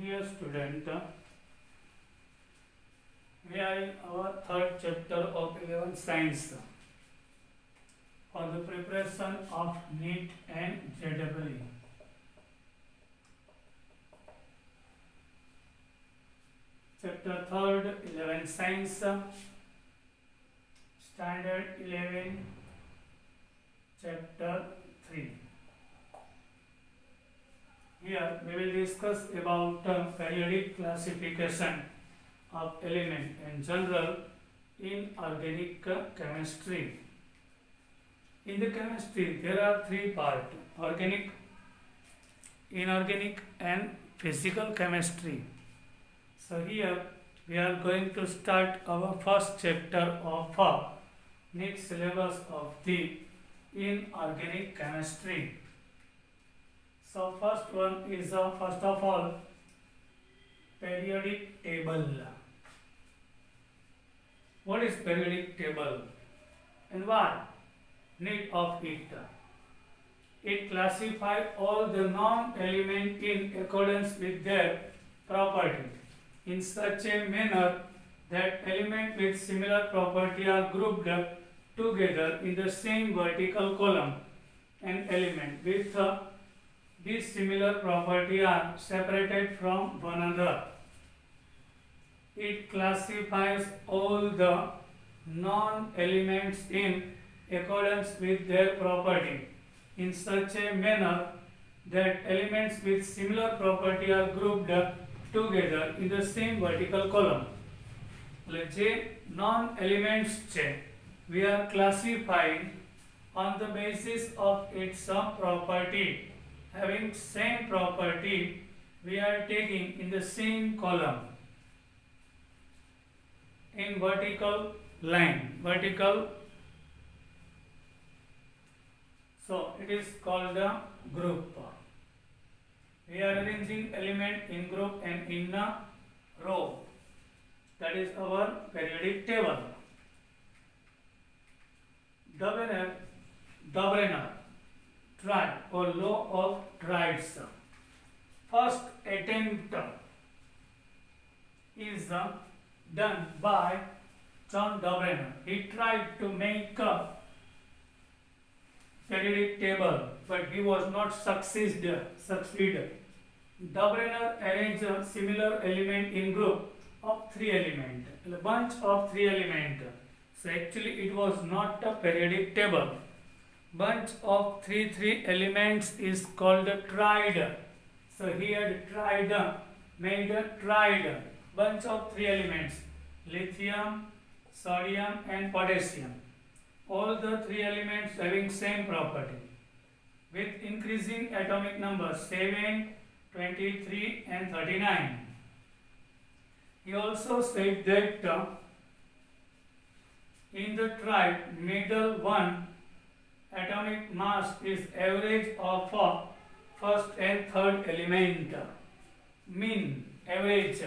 Dear student, we are in our third chapter of 11th Science for the preparation of NEET and JEE. Chapter 3rd, 11th Science, Standard 11, Chapter 3. Here we will discuss about periodic classification of element in general in organic chemistry. In the chemistry there are three parts: organic, inorganic and physical chemistry. So here we are going to start our first chapter of NEET syllabus of the inorganic chemistry. So first one is first of all periodic table. What is periodic table and why need of it? It classifies all the non-element in accordance with their property in such a manner that elements with similar property are grouped together in the same vertical column, and elements with this similar property are separated from one another. It classifies all the non-elements in accordance with their property in such a manner that elements with similar property are grouped together in the same vertical column. જે non-elements છે we are classifying on the basis of its property. Having same property, we are taking in the same column in vertical line, vertical. So it is called a group. We are arranging element in group and in a row. That is our periodic table. Dobrener triad or law of triads. First attempt is done by John Dobrener. He tried to make a periodic table, but he was not succeeded. Dobrener arranged a similar element in group of three elements, a bunch of three elements. So actually it was not a periodic table. Bunch of three elements is called a triad. So he had made a triad, bunch of three elements: lithium, sodium and potassium. All the three elements having same property with increasing atomic numbers 7, 23 and 39. He also said that in the triad middle one atomic mass is average of first and third element. Mean average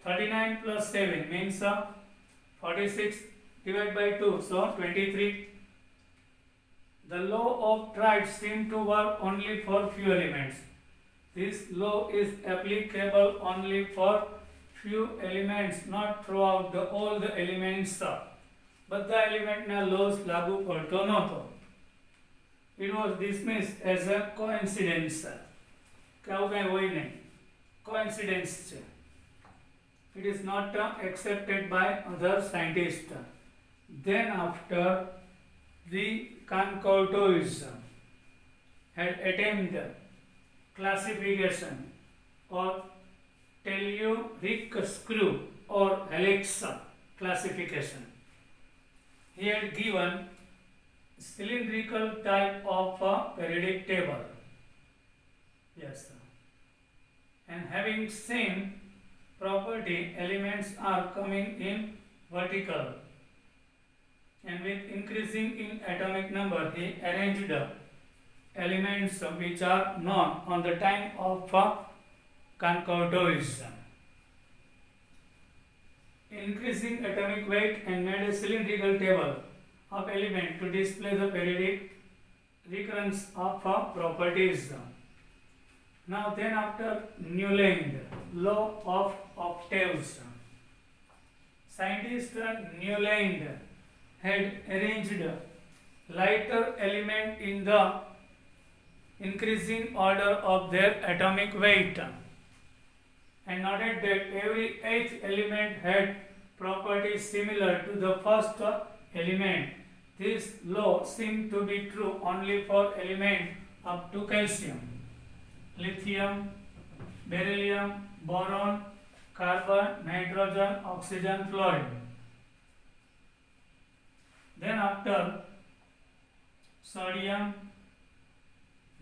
39 plus 7 means 46 divided by 2, so 23. The law of triads seems to work only for few elements. This law is applicable only for few elements, not throughout all the elements. બધા એલિમેન્ટના loss લાગુ પડતો નહોતો. It was dismissed as a coincidence. કે આવું કંઈ હોય નહીં, coincidence છે. It is not accepted by other scientists. Then after the Concordois had attempted classification or telluric screw or helix classification. He had given cylindrical type of a periodic table. Yes, sir. And having same property, elements are coming in vertical. And with increasing in atomic number, he arranged elements which are known on the time of Concordois. Increasing atomic weight and made a cylindrical table of element to display the periodic recurrence of properties. Now then after Newland, law of octaves. Scientist Newland had arranged lighter element in the increasing order of their atomic weight and noted that every eighth element had properties similar to the first element. This law seemed to be true only for elements up to calcium, lithium, beryllium, boron, carbon, nitrogen, oxygen, fluorine. Then after sodium,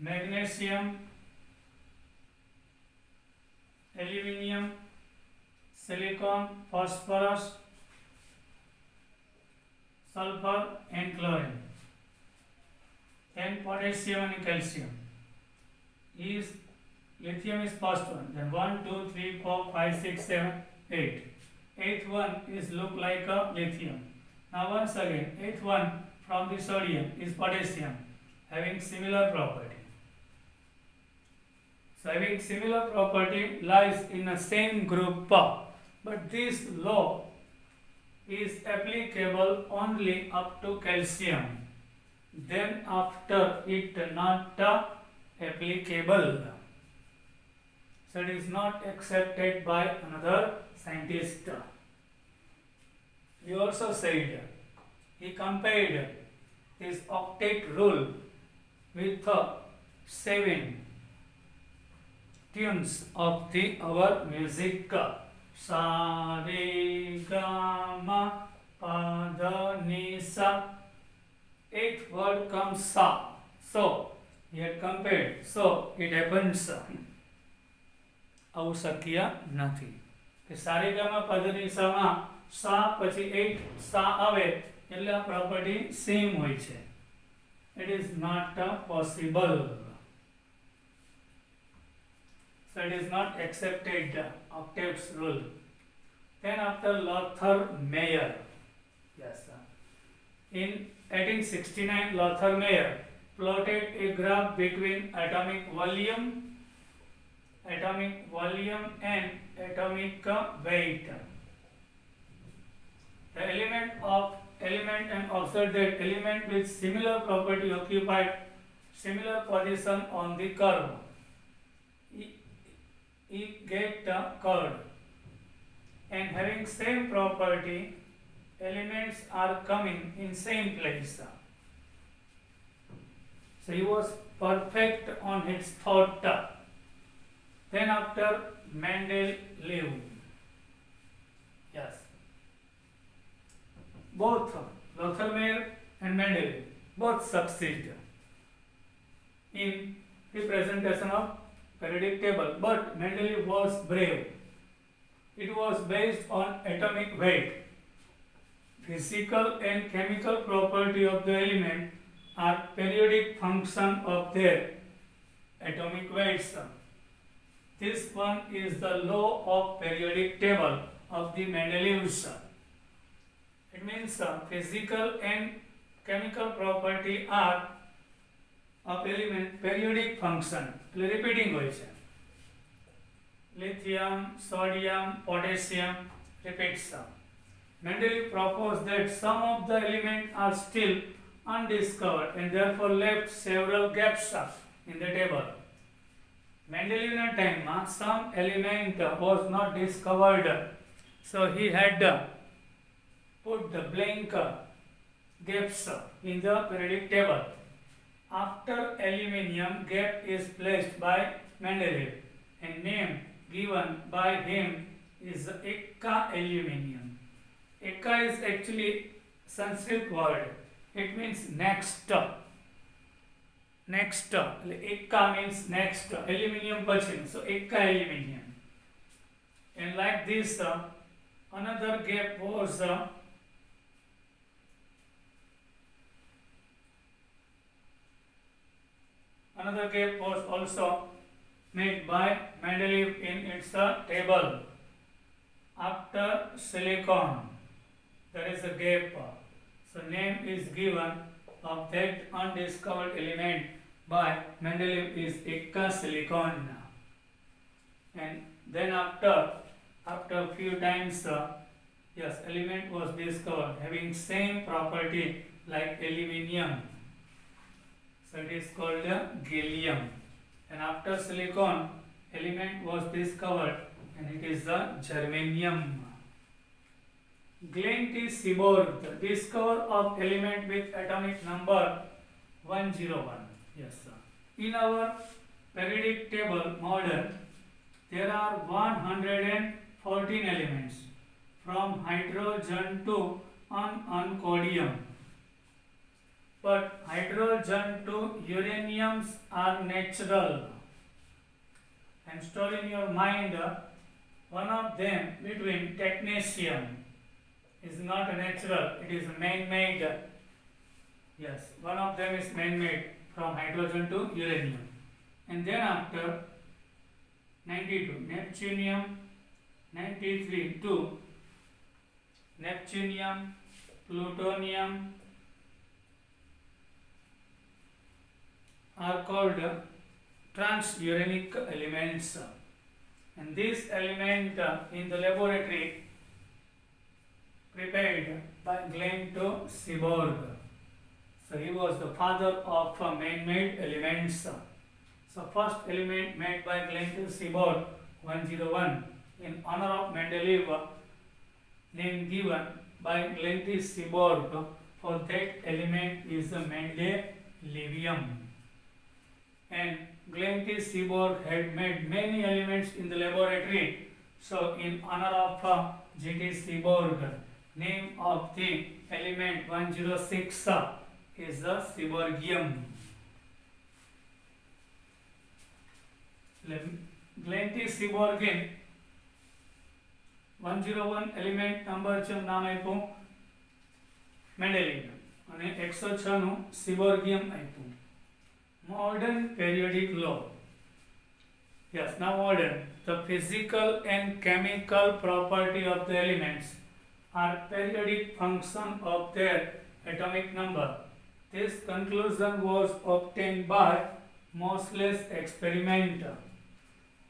magnesium, aluminium, silicon, phosphorus, sulfur and chlorine. Then potassium and calcium. Lithium is first one. Then 1, 2, 3, 4, 5, 6, 7, 8. Eighth one is look like a lithium. Now once again, eighth one from the sodium is potassium, having similar property. So having similar property lies in the same group, but this law is applicable only up to calcium. Then after it not applicable. So it is not accepted by another scientist. He also said, he compared his octet rule with 7 tunes of our music. Sa, re, ga, ma, pa, da, ni, sa. Eighth word comes sa. So, he had compared. So, it happens. આવું શક્ય નથી કે સારેગામા પધનિસામાં સા પછી 8 સા આવે એટલે આ પ્રોપર્ટી સેમ હોય છે. It is not possible. So it is not accepted octaves rule. Then after Lothar Meyer, yes, in 1869 Lothar Meyer plotted a graph between atomic volume and atomic weight. The element and observed that element with similar property occupied similar position on the curve. It get curved and having same property, elements are coming in same place. So he was perfect on his thought. Then after Mendeleev, yes, both Lothar Meyer and Mendeleev both succeed in representation of periodic table, but Mendeleev was brave. It was based on atomic weight. Physical and chemical property of the element are periodic function of their atomic weights. This one is the law of periodic table of the Mendeleev's. It means physical and chemical property are of element periodic function. Repeating હોય છે. Lithium, sodium, potassium repeats. Mendeleev proposed that some of the elements are still undiscovered and therefore left several gaps in the table. Mendeleev's time some element was not discovered, so he had put the blank gaps in the periodic table. After aluminium, gap is placed by Mendeleev and name given by him is Eka aluminium. Eka is actually Sanskrit word. It means next. Next. Eka means next. Aluminium pachin. So Eka aluminium. And like this, another gap was also made by Mendeleev in its table. After silicon, there is a gap. So name is given of that undiscovered element by Mendeleev is Eka silicon. and then after few times, yes, element was discovered having same property like aluminium. So it is called gallium. And after silicon, element was discovered and it is the germanium. Glenn T. Seaborg, the discoverer of element with atomic number 101. Yes, sir. In our periodic table modern, there are 114 elements from hydrogen to uncodium. But hydrogen to uraniums are natural. And store in your mind, one of them between technetium is not natural, it is man-made. Yes, one of them is man-made from hydrogen to uranium. And then after 92, neptunium, 93 to neptunium, plutonium are called transuranic elements. And this element in the laboratory prepared by Glenn to Seaborg. So he was the father of man-made elements. So first element made by Glenn to Seaborg 101 in honor of Mendeleev, name given by Glenn to Seaborg for that element is the Mendelevium. And Glenn T. Seaborg had made many elements in the laboratory. So in honor of G.T. Seaborg, name of the element 106 is the Seaborgium. Glenn T. Seaborg 101 element number નું નામ આપ્યું મેન્ડેલિયમ અને 106 નું Seaborgium આપ્યું. Modern periodic law. Yes, now modern. The physical and chemical property of the elements are periodic function of their atomic number. This conclusion was obtained by Moseley's experiment.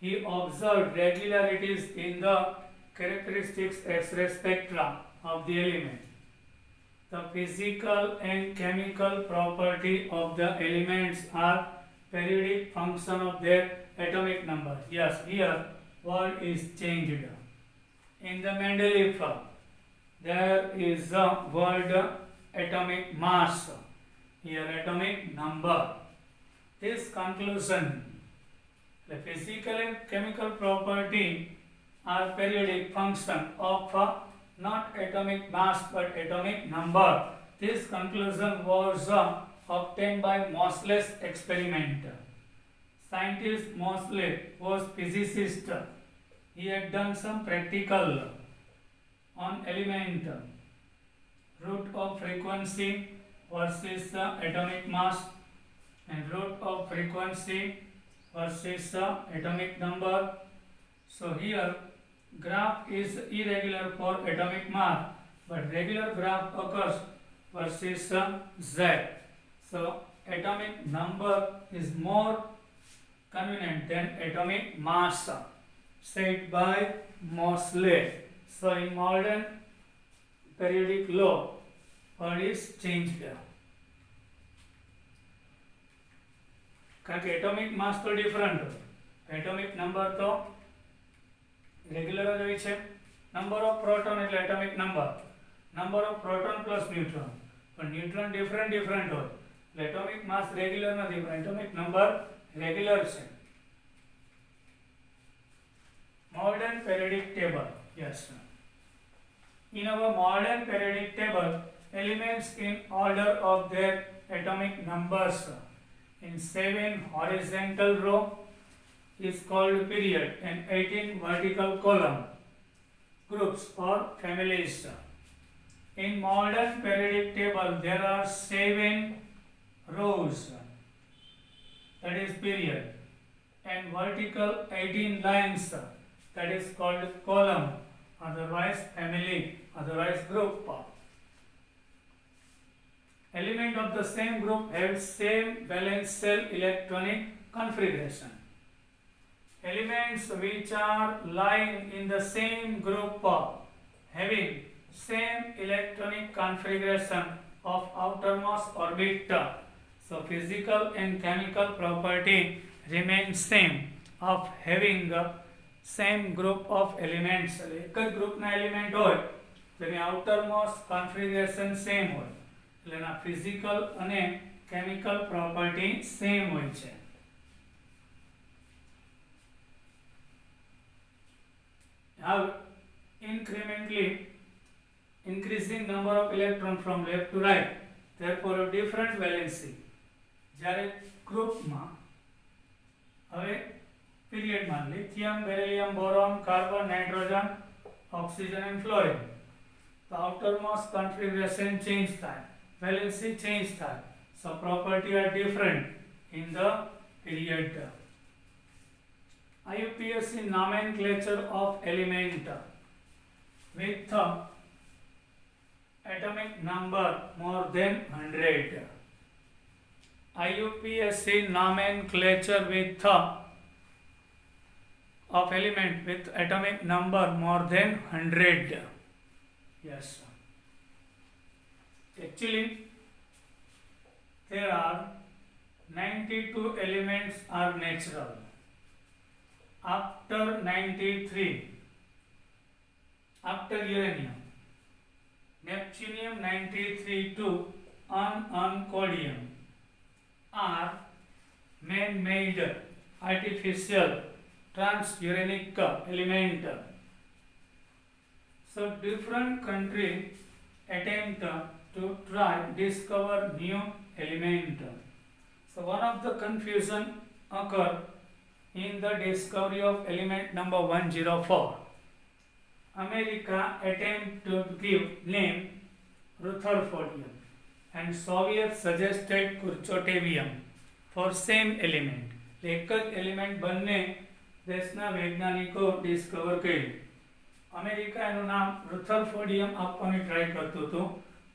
He observed regularities in the characteristics X-ray spectra of the element. The physical and chemical property of the elements are periodic function of their atomic number. Yes, here word is changed. In the Mendeleev, there is the word atomic mass. Here atomic number. This conclusion, the physical and chemical property are periodic function of not atomic mass but atomic number. This conclusion was obtained by Moseley's experiment. Scientist Moseley was physicist. He had done some practical on element, root of frequency versus atomic mass and root of frequency versus atomic number. So here graph is irregular for atomic mass but regular graph occurs versus Z. So atomic number is more convenient than atomic mass, said by Moseley. So in modern periodic law, word is changed here. કારણ કે atomic માસ તો different હોય, atomic number તો regular જ હોય છે. Number of proton એટલે atomic number of proton plus neutron, પણ ન્યુટ્રોન ડિફરન્ટ હોય એટલે એટોમિક માસ રેગ્યુલર નથી પણ એટોમિક નંબર રેગ્યુલર છે. Modern periodic table. Yes. In our modern periodic table, elements in order of their atomic numbers in 7 horizontal row is called period and 18 vertical column groups or families. In modern periodic table, there are 7 rows, that is period, and vertical 18 lines, that is called column, otherwise family, otherwise group. Element of the same group have same valence shell electronic configuration. elements which are lying in the same group having same electronic configuration of outermost orbit. So physical and chemical property remain same of having same group of elements. એક જ ગ્રુપના element હોય તો એની outermost configuration same હોય એટલે એના physical અને chemical property same હોય છે. Now incrementally increasing number of electron from left to right, therefore a different valency. જ્યારે ગ્રુપમાં હવે પીરિયડમાં lithium, beryllium, boron, carbon, nitrogen, oxygen and fluorine, તો outermost configuration change થાય, valency change થાય, so property are different in the period. IUPAC nomenclature of element with atomic number more than 100. IUPAC nomenclature with of element with atomic number more than 100. Yes. Actually, there are 92 elements are natural. After 93, after uranium, neptunium 93 to uncodium are man-made artificial transuranic element. So different countries attempt to try discover new element. So one of the confusion occur in the discovery of element number 104. America attempt to give name Rutherfordium and Soviet suggested Kurchotavium for same element. એક જ element બંને દેશના વૈજ્ઞાનિકો discover કર્યું. America એનું નામ રુથરફોર્ડિયમ આપવાની try કરતું હતું,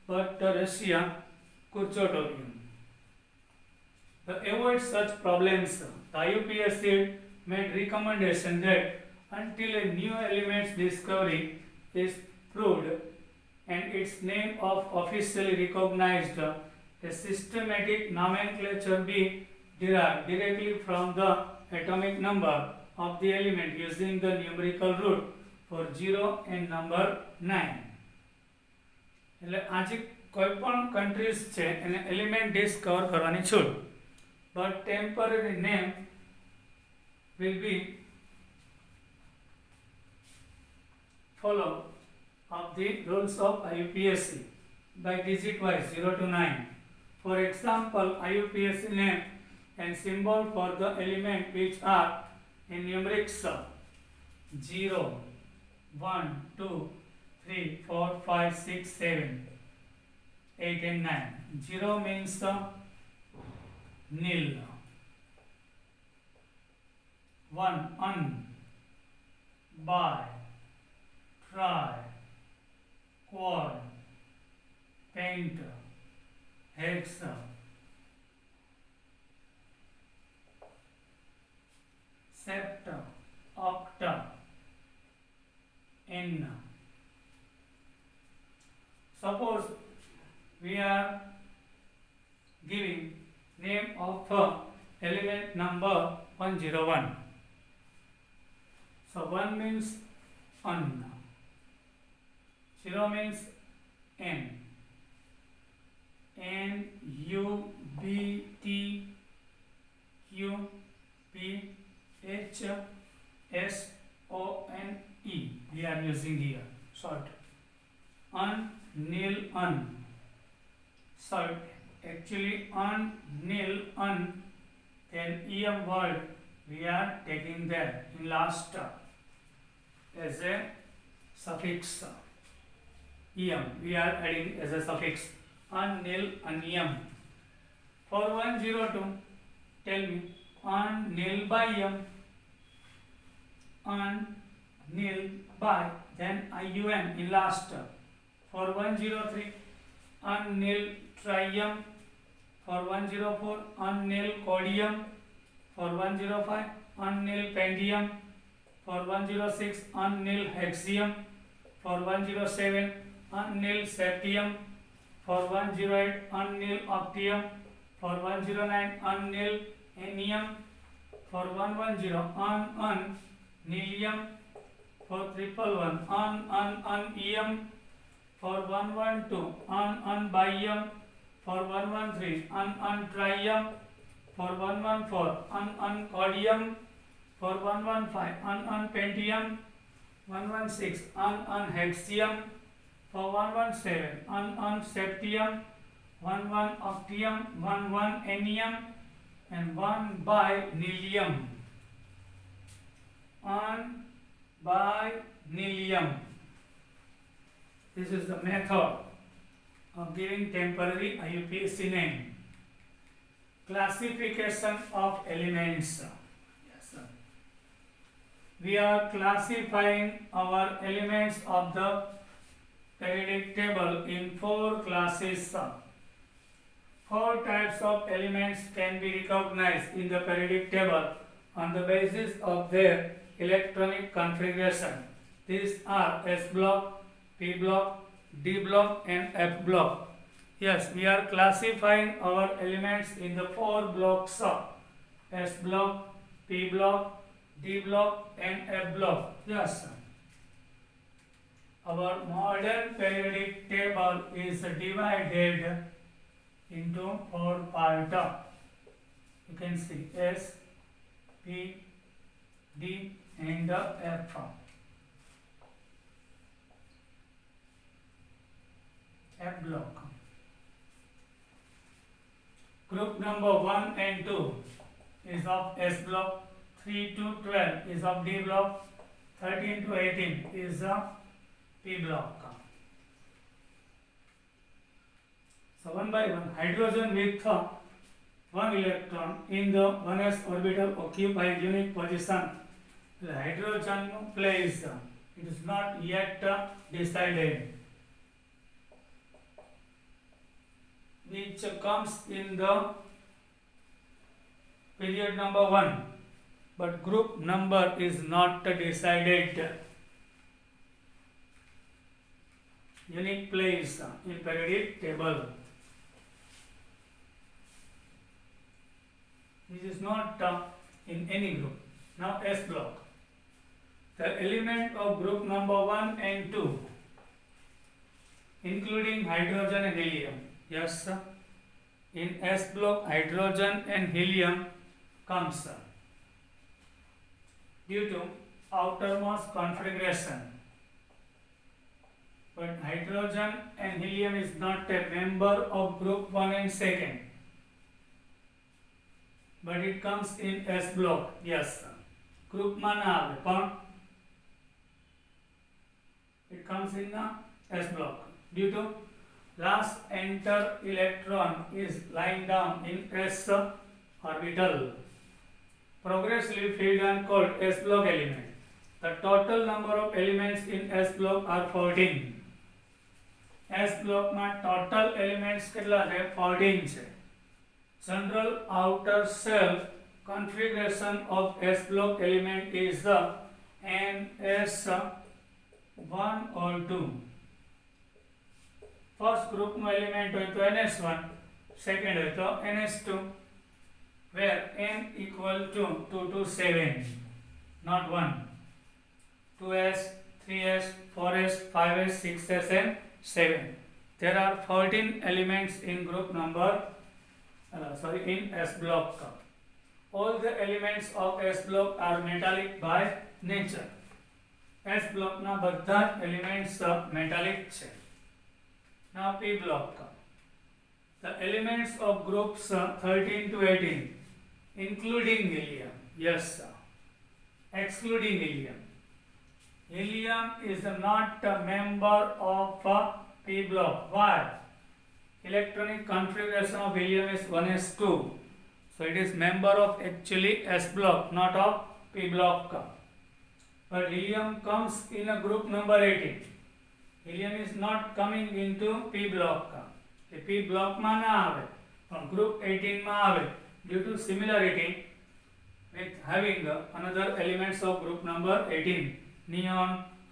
but Russia Kurchotavium. To avoid such problems, the IUPAC made recommendation that until a new element's discovery is proved and its name of officially recognized, a systematic nomenclature be derived directly from the atomic number of the element using the numerical root for 0 and number 9. એટલે આજે કોઈ પણ countries છે એને element discover કરવાની છૂટ, but temporary name will be follow of the rules of IUPAC by digit wise 0 to 9. For example, IUPAC name and symbol for the element which are in numerics 0, 1, 2, 3, 4, 5, 6, 7, 8 and 9. 0 means nil, 1 un, by, try, quad, paint, hex, sept, octa, n. Suppose we are giving name of element number 101. So 1 means un, 0 means n, n, u, b, t, q, p, h, s, o, n, e. We are using here short. Un, nil, un. Short. Actually un, nil, un. Then em word we are taking there in last as a suffix. Em we are adding as a suffix. Un, nil, unium. For 102, tell me un, nil, by em. Un, nil, by, then ium in last. For 103, un, nil, trium. For 104, un, nil, codium. For 105, unyl pandium. For 106, unyl hexium. For 107, unyl septium. For 108, unyl octium. For 109, unyl anium. For 110, nilium. For 111, unium. For 112, barium. For 113, trium. For 114, codium. For 115, pentium. 116, hexium. For 117, septium. 11 octium, 11 anium, and 1 binilium. Binilium. This is the method of giving temporary IUPAC name. Classification of elements. Yes, sir. We are classifying our elements of the periodic table in 4 classes. 4 types of elements can be recognized in the periodic table on the basis of their electronic configuration. These are S block, P block, D block and F block. Yes, we are classifying our elements in the 4 blocks of S block, P block, D block and F block. Yes, sir. Our modern periodic table is divided into 4 parts. You can see S, P, D and F. F block. Group number 1 and 2 is of S block, 3 to 12 is of D block, 13 to 18 is of P block. So one by one, hydrogen with 1 electron in the 1s orbital occupies unique position. The hydrogen place, it is not yet decided, which comes in the period number 1, but group number is not decided. Unique place in periodic table. This is not in any group. Now S block. The element of group number 1 and 2, including hydrogen and helium. Yes, sir. In S block, hydrogen and helium comes due to outermost configuration. But hydrogen and helium is not a member of group 1 and 2nd. But it comes in S block. Yes, sir. Group mana આવે it comes in S block due to last enter electron is lying down in S orbital. Progressively filled and called S block element. The total number of elements in S block are 14. S block માં total elements કેટલા છે? 14 છે. General outer shell configuration of S block element is the NS1 or 2. First group no element હોય તો NS1, second હોય તો NS2, where n equal to 2 to 7, not 1. 2s, 3s, 4s, 5s, 6s and 7. There are 14 elements in group number in S block. All the elements of S block are metallic by nature. S block na બધા elements metallic છે. Now P block. The elements of groups 13 to 18, including helium. Yes, sir. Excluding helium. Helium is not a member of P block. Why? Electronic configuration of helium is 1s2. So it is member of actually S block, not of P block. But helium comes in a group number 18. Helium is not coming into P block. The P block માં ના આવે, પણ group 18 માં આવે. Due to similarity, with having another elements of group number 18, neon,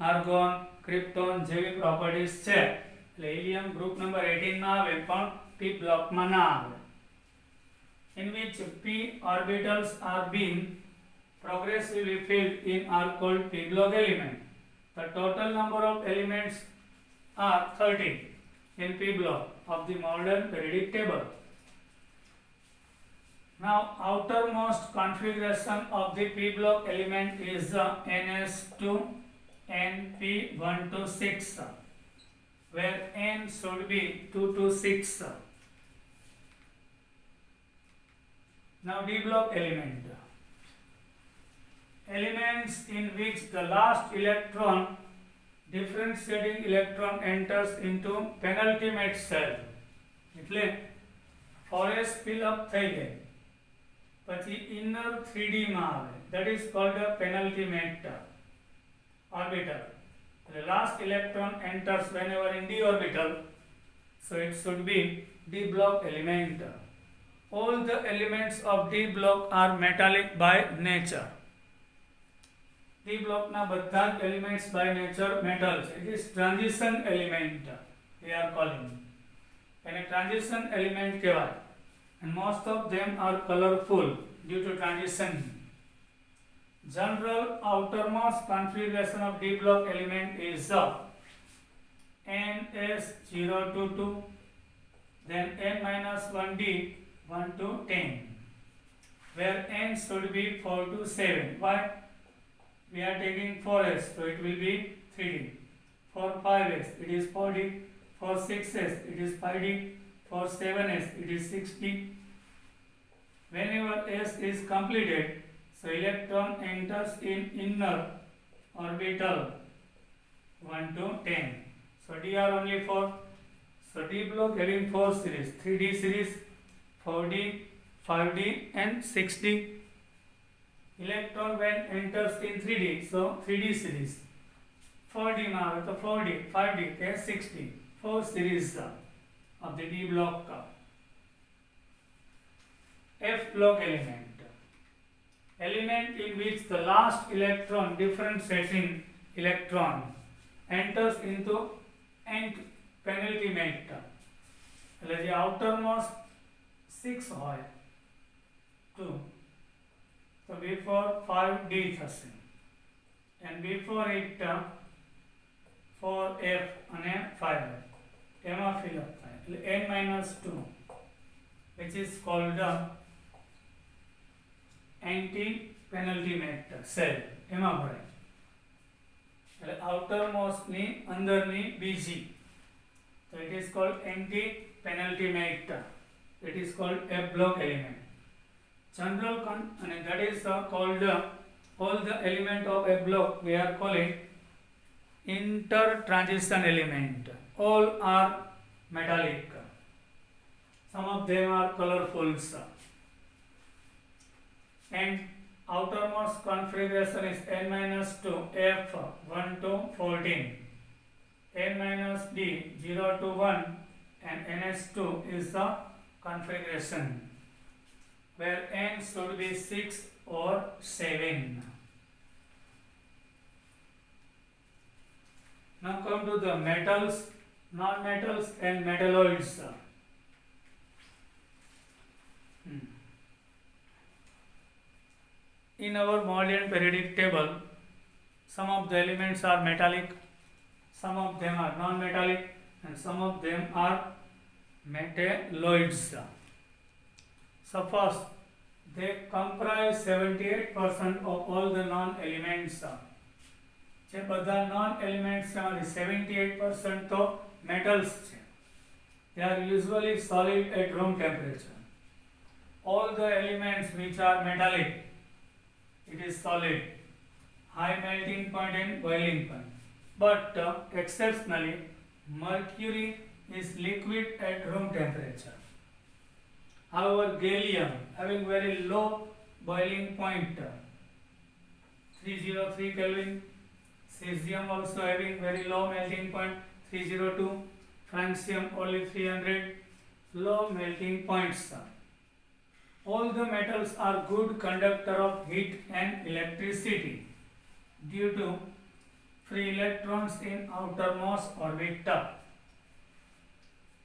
argon, krypton જેવી properties છે. એટલે helium group number 18 માં આવે પણ p block માં ના આવે. In which p orbitals are being progressively filled in are called p block element. The total number of elements are 30 in p block of the modern periodic table. Now, outermost configuration of the p block element is ns2 np1 to 6, where n should be 2 to 6. Now, d block element. Elements in which the last electron, differentiating electron, enters into penultimate cell. એટલે 4s fill up થઈ ગઈ પછી inner 3D માં આવે, that is called a penultimate orbital. The last electron enters whenever in d orbital, so it should be d block element. All the elements of d block are metallic by nature. d block na બધા elements by nature metal. It is transition element we are calling, and a transition element કહેવાય. And most of them are colorful due to transition. General outermost configuration of d block element is ns022, then n-1d 1 to 10, where n should be 4 to 7. Why? We are taking 4s, so it will be 3d. For 5s, it is 4d. For 6s, it is 5d. For 7s, it is 6d. Whenever s is completed, so electron enters in inner orbital 1 to 10. So d are only 4. So d block having 4 series, 3d series, 4d, 5d and 6d. Electron when enters in 3d, so 3d series. 4d માં આવે તો 4d, 5d કે 6d. 4 series of the d block. F block element. Element in which the last electron, differentiating electron, enters into nth penultimate. એટલે જે outermost 6 હોય 2, so before 5d થશે, and before it 4f અને 5f એમાં fill up થાય. એટલે n-2, which is called anti-penultimate cell, એમાં ભરાય. એટલે outermost ની અંદરની BG, so it is called anti-penultimate. It is called F block element. General and that is called all the element of F block we are calling intertransition element. All are metallic. Some of them are colorful. And outermost configuration is n-2 f 1 to 14, n-d 0 to 1, and ns2 is the configuration where n should be 6 or 7. Now come to the metals, non-metals and metalloids. In our modern periodic table, some of the elements are metallic, some of them are non-metallic, and some of them are metalloids. So first, they comprise 78% of all the non-elements. જે બધા non-elements છે 78% તો metals છે. They are usually solid at room temperature. All the elements which are metallic, it is solid, high melting point and boiling point. But exceptionally, mercury is liquid at room temperature. However, gallium having very low boiling point, 303 Kelvin, cesium also having very low melting point, 302, francium only 300, low melting points. All the metals are good conductor of heat and electricity due to free electrons in outermost orbit.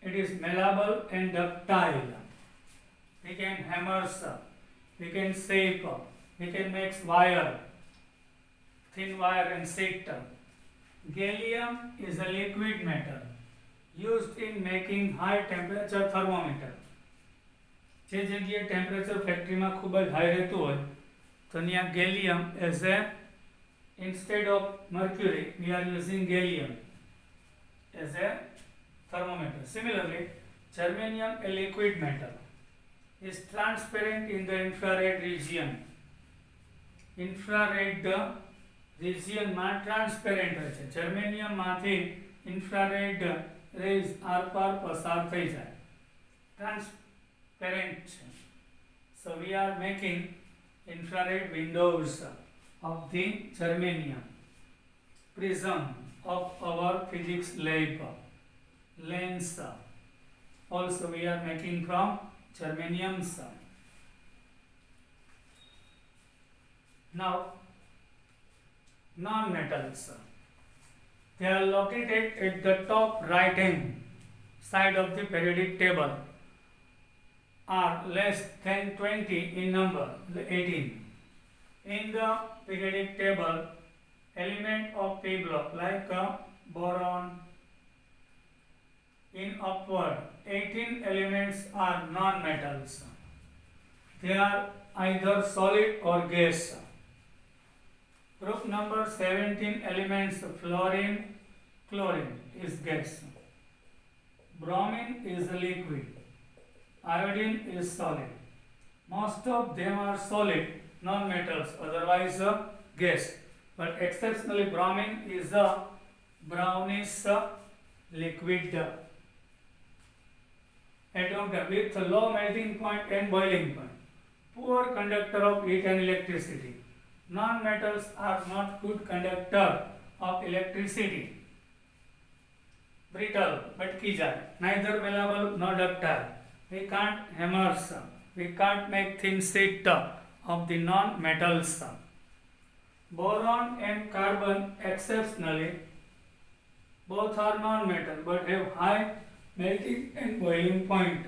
It is malleable and ductile. We can hammer, we can shape, we can make wire, thin wire and sheet. Gallium is a liquid metal used in making high temperature thermometer. જે જગ્યાએ temperature ફેક્ટરીમાં ખૂબ જ high રહેતું હોય તો ત્યાં gallium as a instead of mercury we are using gallium as a thermometer. Similarly, germanium, a liquid metal, is transparent in the infrared region. Infrared region માં transparent હોય છે. germanium માંથી infrared rays આરપાર પસાર થઈ જાય. transparent. So we are making infrared windows of the germanium. Prism of our physics lab. Lens also we are making from germanium. Now non-metals, they are located at the top right hand side of the periodic table, are less than 20 in number, 18. In the periodic table, element of P block like boron, in upward 18 elements are non-metals. They are either solid or gas. Group number 17 elements, fluorine, chlorine is gas. Bromine is a liquid. Iodine is solid. Most of them are solid, non-metals, otherwise gas. But exceptionally bromine is a brownish liquid. Atom with low melting point and boiling point. Poor conductor of heat and electricity. Non-metals are not good conductor of electricity. Brittle, भटकी जाए. Neither malleable nor ductile. We can't hammer some. We can't make thin sheet of the non-metals. Boron and carbon exceptionally both are non-metal but have high melting and boiling point.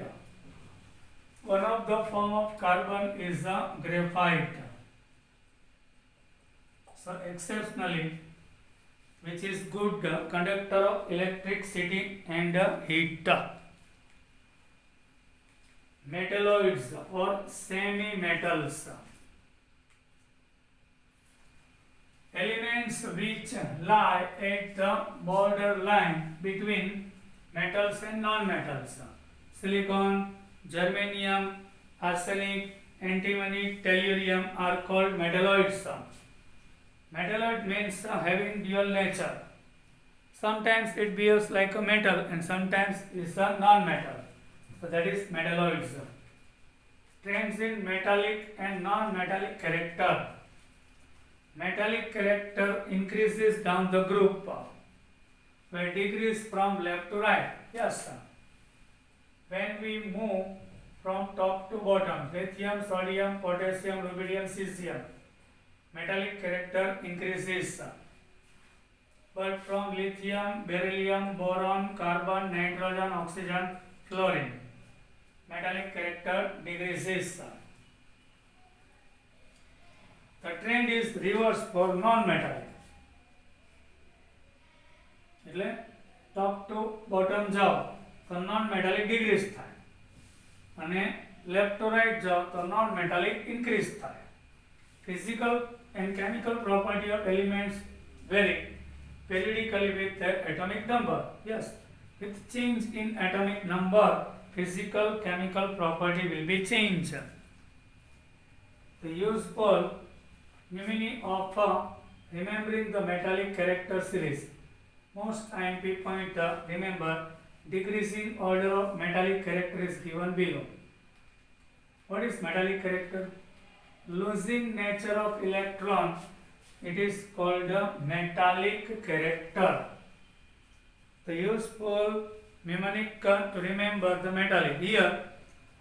One of the form of carbon is a graphite. So exceptionally, which is good conductor of electricity and heat. Metalloids or semi-metals, elements which lie at the borderline between metals and non-metals. Silicon, germanium, arsenic, antimony, tellurium are called metalloids. Metalloid means having dual nature. Sometimes it behaves like a metal and sometimes is a non-metal. So that is metalloids. Trends in metallic and non-metallic character. Metallic character increases down the group, where decrease from left to right. Yes, sir. When we move from top to bottom, lithium, sodium, potassium, rubidium, cesium, metallic character increases. But from lithium, beryllium, boron, carbon, nitrogen, oxygen, fluorine, metallic character decreases. The trend is reverse for non-metallic. એટલે top to bottom જાઓ તો non-metallic decrease થાય અને left to right જાઓ તો non-metallic increase થાય. Physical and chemical property of elements vary periodically with their atomic number. Yes, with change in atomic number, physical chemical property will be changed. The useful meaning of remembering the metallic character series. Most IMP point remember decreasing order of metallic character is given below. What is metallic character? Losing nature of electron, it is called a metallic character. The useful mnemonic to remember the metallic. Here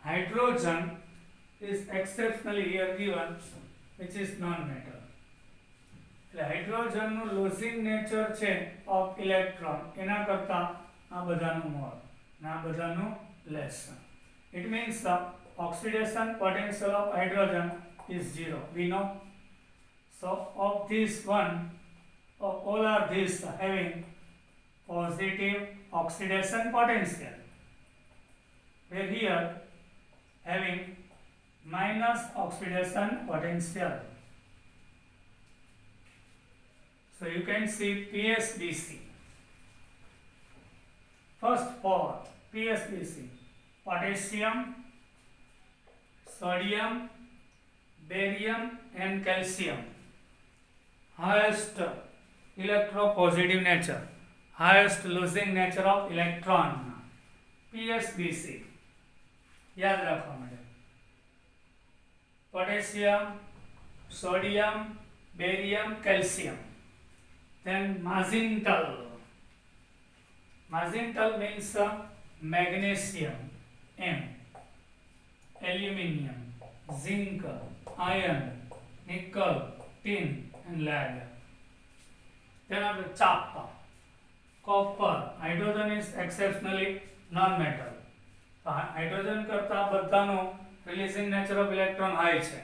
hydrogen is exceptionally here given, which is non-metal. એટલે હાઇડ્રોજનનું લોઝિંગ nature છે of electron એના કરતા આ બધાનું મોર અને આ બધાનું less. It means the oxidation potential of hydrogen is 0. We know. So of this one, all are these having positive oxidation potential. Where here having minus oxidation potential. So you can see PSBC. First for PSBC, potassium, sodium, barium and calcium. Highest electropositive nature, highest losing nature of electron. PSBC. याद रखवा માટે potassium, sodium, barium, calcium. Then magnetal. Magnetal means magnesium, M, aluminium, zinc, iron, nickel, tin and lead. Then after copper. Copper. Hydrogen is exceptionally non-metal. Hydrogen કરતા બધાનો releasing nature of electron high છે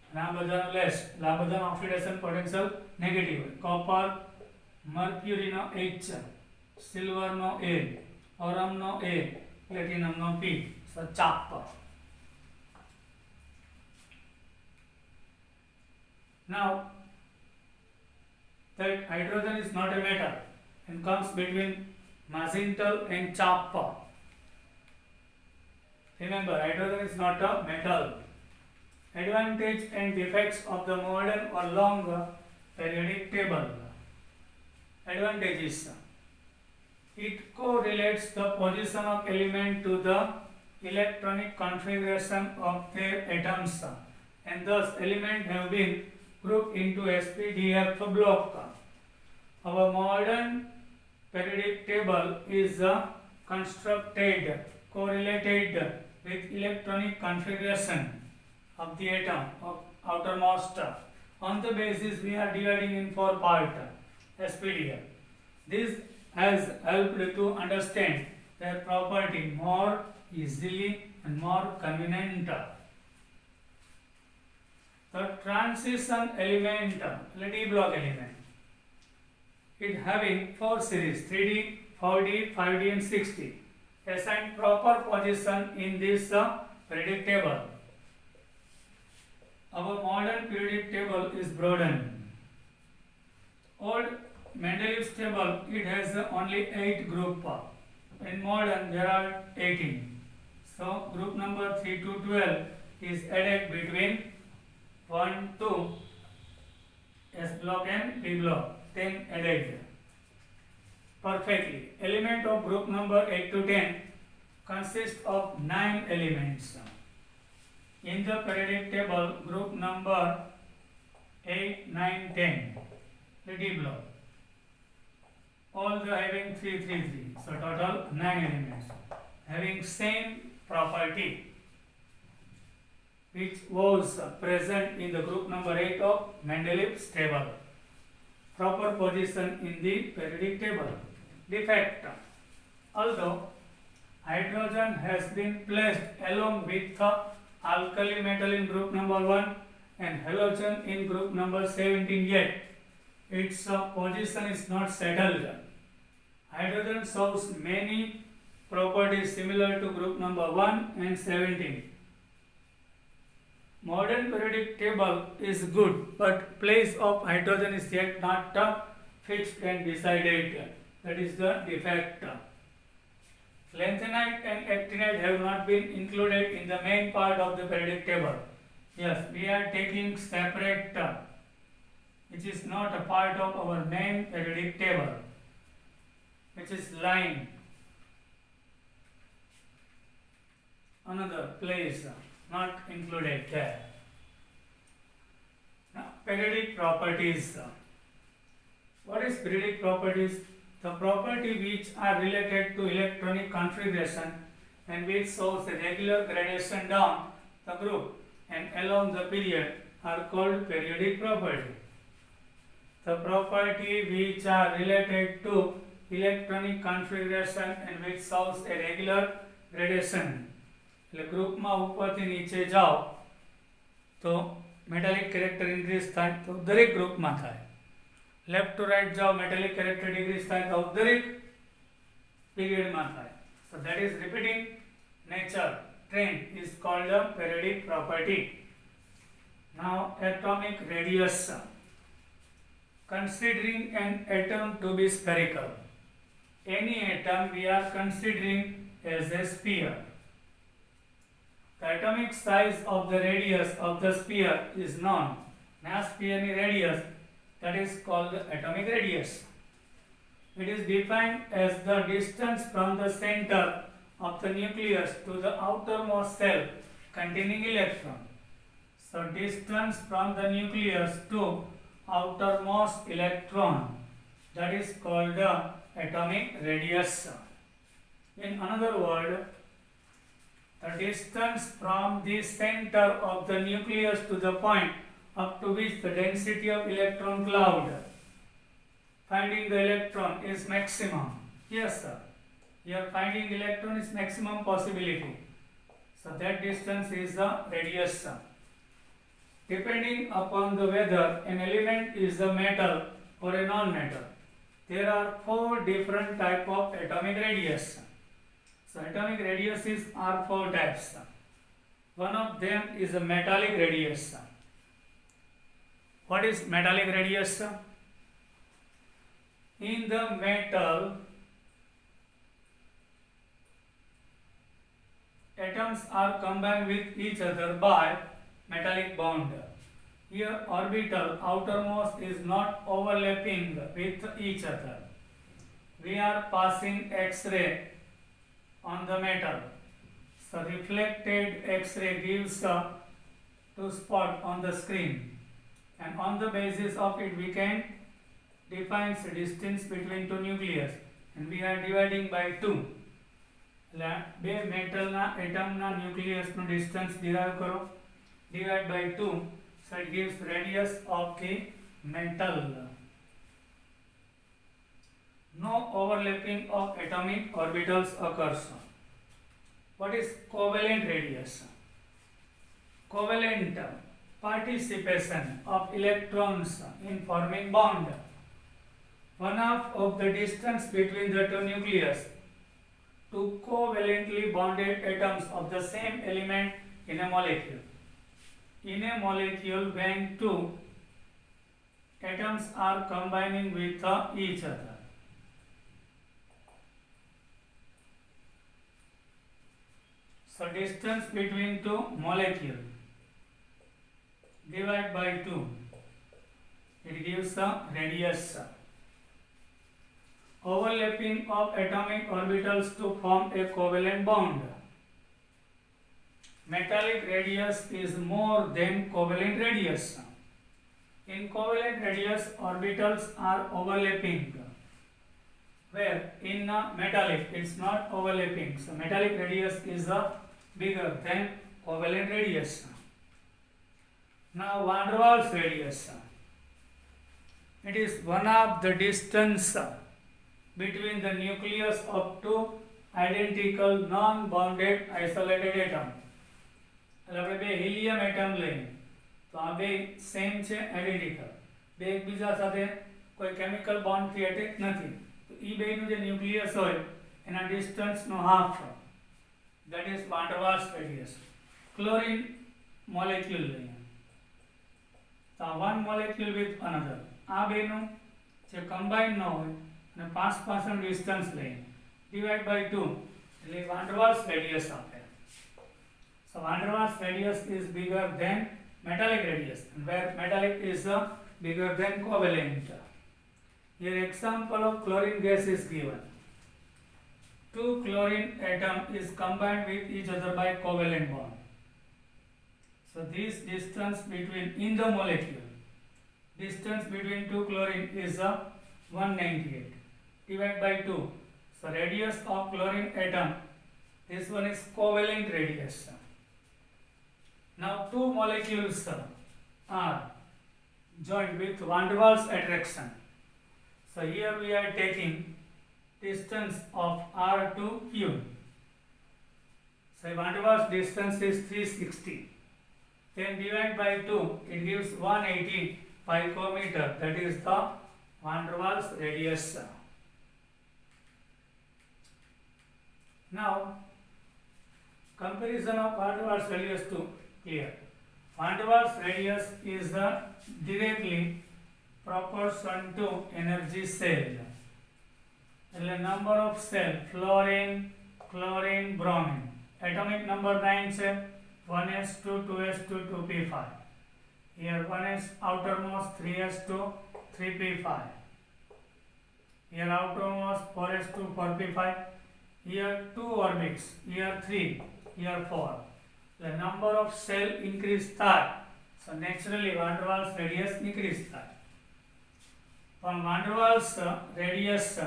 અને આ બધાનો less, એટલે આ બધાનો oxidation potential negative હોય. કોપર, મર્ક્યુરીનો H, સિલ્વરનો A, ઓરમનો A, પ્લેટિનમનો P. So copper. Now that hydrogen is not a metal and comes between magnetal and copper. Remember, hydrogen is not a metal. Advantage and defects of the modern or long periodic table. Advantages: it correlates the position of element to the electronic configuration of their atoms, and thus elements have been grouped into sp-df block. Our modern periodic table is constructed correlated with electronic configuration of the atom of outermost. On the basis we are dividing in 4 parts SPDF. This has helped to understand their property more easily and more convenient. The transition element, D block element, it having 4 series 3D, 4D, 5D and 6D. Assign proper position in this periodic table. Our modern periodic table is broadened. Old Mendeleev's table, it has only 8 group. In modern there are 18. So group number 3 to 12 is added between 1 to S block and B block. Then added perfectly. Element of group number 8 to 10 consists of 9 elements. In the periodic table, group number 8, 9, 10, the D block, all the having 3, 3, 3. So total 9 elements having same property which was present in the group number 8 of Mendeleev's table. Proper position in the periodic table. Defect: although hydrogen has been placed along with the alkali metal in group number 1 and halogen in group number 17, yet its position is not settled. Hydrogen shows many properties similar to group number 1 and 17. Modern periodic table is good, but place of hydrogen is yet not fixed and decided. That is the defect. Lanthanide and actinide have not been included in the main part of the periodic table. Yes, we are taking separate, which is not a part of our main periodic table, which is lying another place, not included there. Now, periodic properties. What is periodic properties? The property which are related to electronic configuration and which shows a regular gradation down the group and along the period are called periodic property. The property which are related to electronic configuration and which shows a regular gradation. એટલે ગ્રુપમાં ઉપરથી નીચે જાઓ તો metallic character increase થાય તો દરેક ગ્રુપમાં થાય. લેફ્ટ ટુ રાઈટ જાઓ મેટાલિક કેરેક્ટર ડિક્રીઝ થાય તો દરેક પીરિયડમાં થાય. So that is repeating nature trend is called a periodic property. Now atomic radius. Considering an atom to be spherical, any atom we are considering as a sphere. The atomic size of the radius of the sphere is known. Now sphere ni radius, that is called the atomic radius. It is defined as the distance from the center of the nucleus to the outermost cell containing electron. So distance from the nucleus to outermost electron, that is called the atomic radius. In another word, the distance from the center of the nucleus to the point up to which the density of electron cloud finding the electron is maximum. Yes sir, here finding electron is maximum possibility. So that distance is the radius. Depending upon the whether an element is a metal or a non-metal, there are 4 different type of atomic radius. So atomic radiuses are 4 types. One of them is a metallic radius. What is metallic radius? In the metal, atoms are combined with each other by metallic bond. Here orbital outermost is not overlapping with each other. We are passing X-ray on the metal. So reflected X-ray gives a 2 spot on the screen, and on the basis of it we can define the distance between 2 nucleus, and we are dividing by 2. બે મેટલના એટમના ન્યુક્લિયસનું distance derive કરો, divide by 2, so it gives radius of the metal. No overlapping of atomic orbitals occurs. What is covalent radius? Covalent, participation of electrons in forming bond. One half of the distance between the 2 nucleus to covalently bonded atoms of the same element in a molecule. In a molecule, when 2 atoms are combining with each other, so distance between 2 molecules divided by 2, it gives a radius. Overlapping of atomic orbitals to form a covalent bond. Metallic radius is more than covalent radius. In covalent radius, orbitals are overlapping, where in metallic it's not overlapping. So metallic radius is bigger than covalent radius. Now van der Waals radius. It is one of the distance between the nucleus of 2 identical non-bonded isolated atoms. એટલે આપણે બે helium atom લઈએ તો આ બે same છે, identical, બે એકબીજા સાથે કોઈ કેમિકલ બોન્ડથી અટેચ નથી, તો એ બેનું જે ન્યુક્લિયસ હોય એના ડિસ્ટન્સનો હાફ, દેટ ઇઝ વાન ડર વાલ્સ રેડિયસ. ક્લોરીન મોલેક્યુલ લઈએ તો આ વન મોલેક્યુલ વિથ અનધર, આ બેનું જે કમ્બાઇન ન હોય અને 5% ડિસ્ટન્સ લઈએ ડિવાઇડ બાય 2 એટલે વાન ડર વાલ્સ રેડિયસ આપે. So van der Waals radius is bigger than metallic radius, and where metallic is bigger than covalent. Here example of chlorine gas is given. 2 chlorine atom is combined with each other by covalent bond. So this distance between in the molecule, distance between 2 chlorine is 198 divided by 2. So radius of chlorine atom, this one is covalent radius. Now two molecules are joined with van der Waals attraction. So here we are taking distance of R to Q. So van der Waals distance is 360. Then divide by 2, it gives 180 picometer. That is the van der Waals radius. Now comparison of van der Waals radius to clear. Van der Waals radius is directly proportion to energy cell. The number of cell fluorine, chlorine, bromine. Atomic number 9 છે 1s2 2s2 2p5. Here 1s outermost 3s2 3p5. Here outermost 4s2 4p5. Here 2 orbits. Here 3. Here 4. The number of cell increase થાય. So naturally van der Waals radius increase થાય. પણ van der Waals radius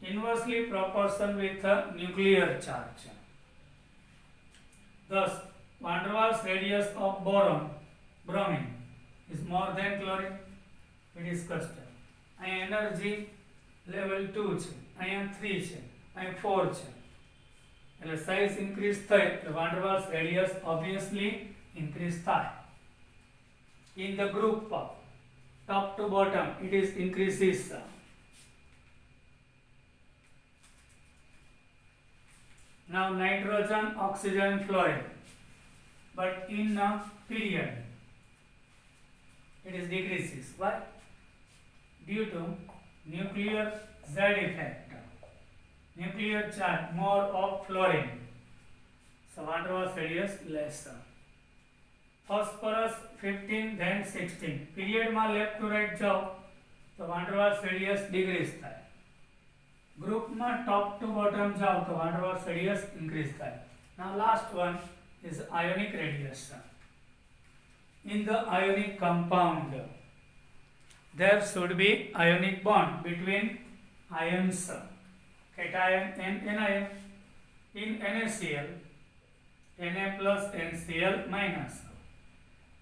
inversely proportional with a nuclear charge. Thus, van der Waals radius of bromine is more than chlorine. We discussed. અહીં energy level 2 છે, અહીંયા 3 છે, અહીં 4 છે. એટલે size increase થાય એટલે van der Waals radius obviously increase થાય. In the group top to bottom it is increases. Now nitrogen, oxygen, fluorine, but in a period it is decreases. Why? Due to nuclear Z effect. Nuclear charge more of fluorine, so van der Waals radius lesser. Phosphorus 15 then 16. Period માં left to right જાઓ તો van der Waals radius decrease થાય. Group માં top to bottom જાઓ તો van der Waals radius increase થાય. Now last one is ionic radius. In the ionic compound there should be ionic bond between ions, cation and anion. In NaCl, Na plus NCl minus.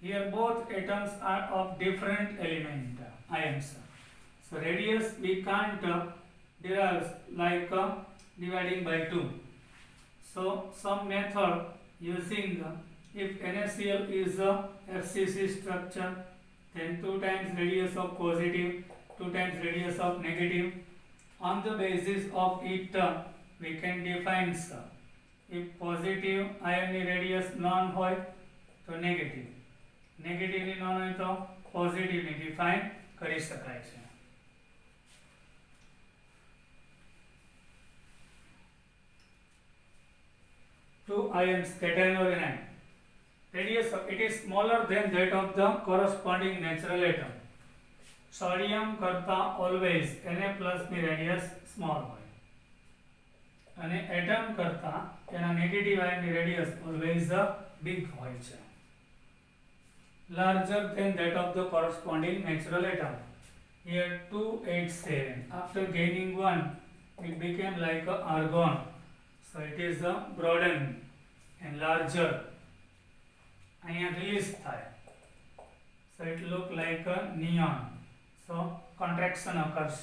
Here both atoms are of different element ions. So radius we can't derive like dividing by 2. So some method using if NaCl is a FCC structure, then 2 times radius of positive, 2 times radius of negative. On the basis of it we can define if positive ion radius non હોય તો negative, negatively non હોય તો positively define કરી શકાય છે. Two ions, cation or anion. Radius of it is smaller than that of the corresponding natural atom. Sodium કરતા always Na plus ની radius small હોય અને atom કરતા તેના negative ion ની radius always big હોય છે. Larger than that of the corresponding natural atom. Here 2 8 7. After gaining 1 it became like a argon. So it is broaden and larger. અહીંયા release થાય. So it look like a neon. So contraction occurs.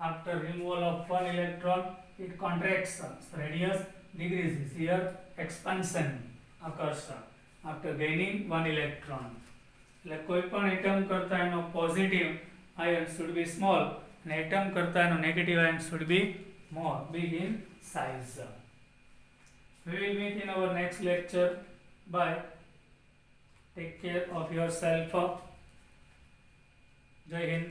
After removal of one electron it contracts. So radius decreases. Here expansion occurs after gaining one electron. એટલે કોઈ પણ atom કરતા એનો positive ion should be small and atom કરતા એનો negative ion should be more big in size. We will meet in our next lecture. Bye. Take care of yourself. Jai Hind.